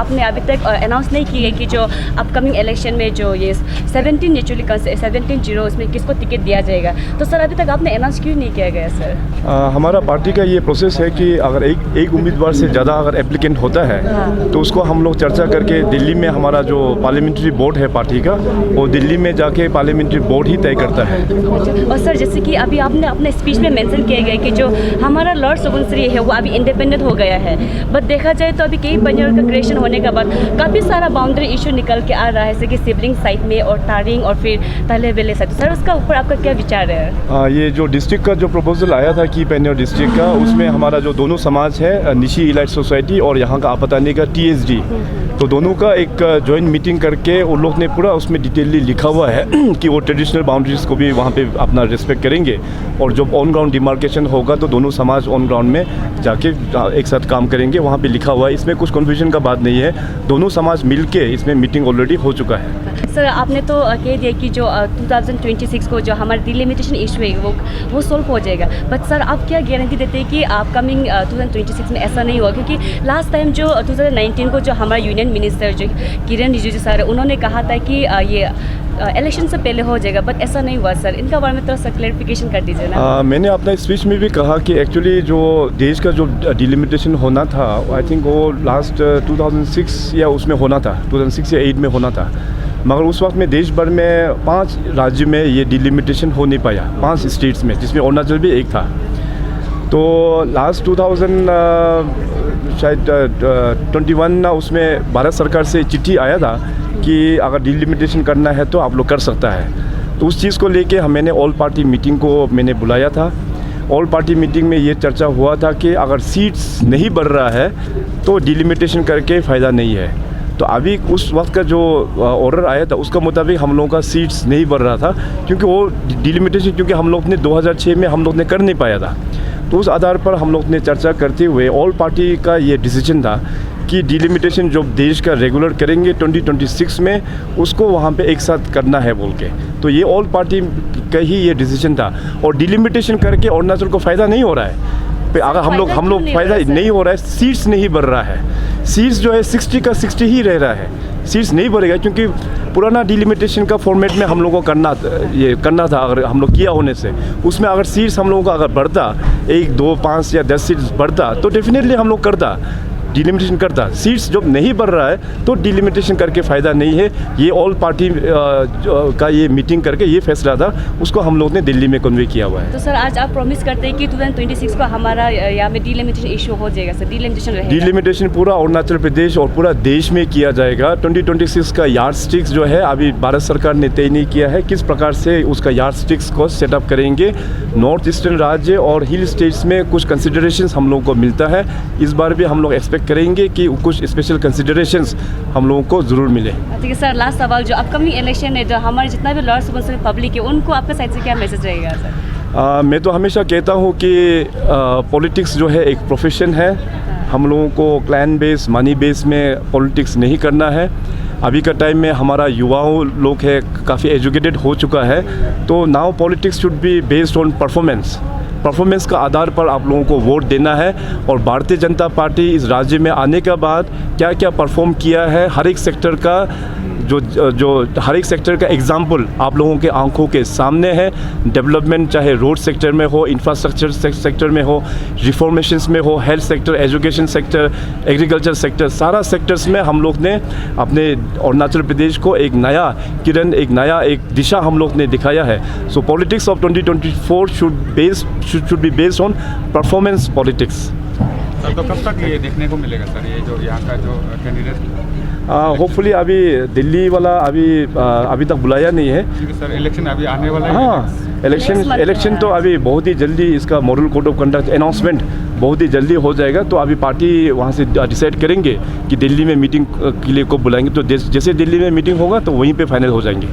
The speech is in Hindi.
आपने अभी तक अनाउंस नहीं की है कि जो अपकमिंग इलेक्शन में जो ये 17 नेचुरली 17 उसमें किसको टिकट दिया जाएगा, तो सर अभी तक आपने अनाउंस क्यों नहीं किया गया सर? हमारा पार्टी का ये प्रोसेस है कि अगर एक उम्मीदवार से ज़्यादा अगर एप्लीकेंट होता है तो उसको हम लोग चर्चा करके दिल्ली में हमारा जो पार्लियामेंट्री बोर्ड है पार्टी का, वो दिल्ली में जाके पार्लियामेंट्री बोर्ड ही तय करता है। और सर जैसे कि अभी आपने अपने स्पीच में मेंशन किया गया कि जो हमारा लॉर्ड सुबनसिरी है वो अभी इंडिपेंडेंट हो गया है, बट देखा जाए तो अभी कई पंजाब का क्रिएशन होने के बाद काफ़ी सारा बाउंड्री इशू निकल के आ रहा है, जैसे कि सिबलिंग साइड में और टारिंग और फिर तलेबेले साइड। सर उसका ऊपर आपका क्या विचार है? ये जो डिस्ट्रिक्ट का जो प्रपोजल आया था की पेन्योर डिस्ट्रिक्ट का, उसमें हमारा जो दोनों समाज है, निशी इलाइट सोसाइटी और यहाँ का आपतानी का TSD, तो दोनों का एक जॉइंट मीटिंग करके उन लोग ने पूरा उसमें डिटेलली लिखा हुआ है कि वो ट्रेडिशनल बाउंड्रीज को भी वहाँ पे अपना रिस्पेक्ट करेंगे और जब ऑन ग्राउंड डिमार्केशन होगा तो दोनों समाज ऑन ग्राउंड में जाके एक साथ काम करेंगे, वहाँ पे लिखा हुआ है। इसमें कुछ कन्फ्यूजन का बात नहीं है, दोनों समाज मिल के इसमें मीटिंग ऑलरेडी हो चुका है। सर आपने तो कह दिया कि जो 2026 को जो हमारा डिलिमिटेशन इशू है वो सोल्व हो जाएगा, बट सर आप क्या गारंटी देते हैं कि अपकमिंग 2026 में ऐसा नहीं हुआ? क्योंकि लास्ट टाइम जो 2019 को जो हमारा यूनियन मिनिस्टर जो किरण रिजिजू सर, उन्होंने कहा था कि ये इलेक्शन से पहले हो जाएगा, बट ऐसा नहीं हुआ सर। इनका बारे में थोड़ा सा क्लैरिफिकेशन कर दीजिए ना। मैंने अपना स्पीच में भी कहा कि एक्चुअली जो देश का जो डिलिमिटेशन होना था, आई थिंक वो लास्ट 2006 या उसमें होना था, 2006 या 8 में होना था, मगर उस वक्त में देश भर में 5 राज्य में ये डिलिमिटेशन हो नहीं पाया, 5 स्टेट्स में, जिसमें अरुणाचल भी एक था। तो लास्ट 2021 ना उसमें भारत सरकार से चिट्ठी आया था कि अगर डिलिमिटेशन करना है तो आप लोग कर सकता है। तो उस चीज़ को लेके मैंने ऑल पार्टी मीटिंग को मैंने बुलाया था। ऑल पार्टी मीटिंग में ये चर्चा हुआ था कि अगर सीट्स नहीं बढ़ रहा है तो डिलिमिटेशन करके फ़ायदा नहीं है। तो अभी उस वक्त का जो ऑर्डर आया था उसका मुताबिक हम लोगों का सीट्स नहीं बढ़ रहा था, क्योंकि वो डिलिमिटेशन क्योंकि हम लोग ने 2006 में हम लोग ने कर नहीं पाया था। तो उस आधार पर हम लोग ने चर्चा करते हुए ऑल पार्टी का ये डिसीजन था कि डिलिमिटेशन जो देश का रेगुलर करेंगे 2026 में, उसको वहाँ पे एक साथ करना है बोल के। तो ये ऑल पार्टी का ही ये डिसीजन था। और डिलिमिटेशन करके अरुणाचल को फ़ायदा नहीं हो रहा है, अगर हम लोग फ़ायदा नहीं हो रहा है, सीट्स नहीं बढ़ रहा है। सीट्स जो है 60 का 60 ही रह रहा है, सीट्स नहीं बढ़ेगा, क्योंकि पुराना डिलिमिटेशन का फॉर्मेट में हम लोगों को करना था। अगर हम लोग किया होने से उसमें अगर सीट्स हम लोगों का अगर बढ़ता, 1, 2, 5 या 10 सीट्स बढ़ता तो डेफिनेटली हम लोग करता, डिलिमिटेशन करता। सीट्स जब नहीं बढ़ रहा है तो डिलिमिटेशन करके फ़ायदा नहीं है। ये ऑल पार्टी का ये मीटिंग करके ये फैसला था, उसको हम लोग ने दिल्ली में कन्वे किया हुआ है। तो सर आज आप प्रॉमिस करते हैं कि 2026 को हमारा यहाँ में डिलिमिटेशन इशू हो जाएगा सर? डिलिमिटेशन रहेगा? डिलिमिटेशन पूरा अरुणाचल प्रदेश और पूरा देश में किया जाएगा। 2026 का यार्ड स्टिक्स जो है अभी भारत सरकार ने तय नहीं किया है किस प्रकार से उसका यार्ड स्टिक्स को सेटअप करेंगे। नॉर्थ ईस्टर्न राज्य और हिल स्टेट्स में कुछ कंसिडरेशंस हम लोगों को मिलता है, इस बार भी हम लोग एक्सपेक्ट करेंगे कि कुछ स्पेशल कंसिडरेशंस हम लोगों को ज़रूर मिले। ठीक है सर, लास्ट सवाल, जो अपकमिंग इलेक्शन है, जो हमारे जितना भी लॉर्ड सुबनसिरी पब्लिक है, उनको आपका साइड से क्या मैसेज रहेगा सर? मैं तो हमेशा कहता हूँ कि पॉलिटिक्स जो है एक प्रोफेशन है। हम लोगों को क्लैन बेस, मनी बेस में पॉलिटिक्स नहीं करना है। अभी का टाइम में हमारा युवाओं लोग है काफ़ी एजुकेटेड हो चुका है, तो now politics should be based on performance का आधार पर आप लोगों को वोट देना है। और भारतीय जनता पार्टी इस राज्य में आने के बाद क्या क्या परफॉर्म किया है, हर एक सेक्टर का हर एक सेक्टर का एग्जाम्पल आप लोगों के आंखों के सामने है। डेवलपमेंट चाहे रोड सेक्टर में हो, इंफ्रास्ट्रक्चर सेक्टर में हो, रिफॉर्मेशंस में हो, health sector, education sector, agriculture sector, सारा सेक्टर्स में हम लोग ने अपने अरुणाचल प्रदेश को एक नया किरण, एक नया दिशा हम लोग ने दिखाया है। सो politics of 2024 should be based on performance politics. Sir तो कब तक ये देखने को मिलेगा सर, ये जो यहाँ का जो कैंडिडेट? होपफुली अभी दिल्ली वाला अभी तक बुलाया नहीं है सर। इलेक्शन अभी आने वाला है। हाँ, इलेक्शन तो अभी बहुत ही जल्दी, इसका model code of conduct announcement बहुत ही जल्दी हो जाएगा। तो अभी पार्टी वहाँ से डिसाइड करेंगे कि दिल्ली में मीटिंग के लिए को बुलाएंगे, तो जैसे दिल्ली में मीटिंग होगा तो वहीं पे फाइनल हो जाएंगे।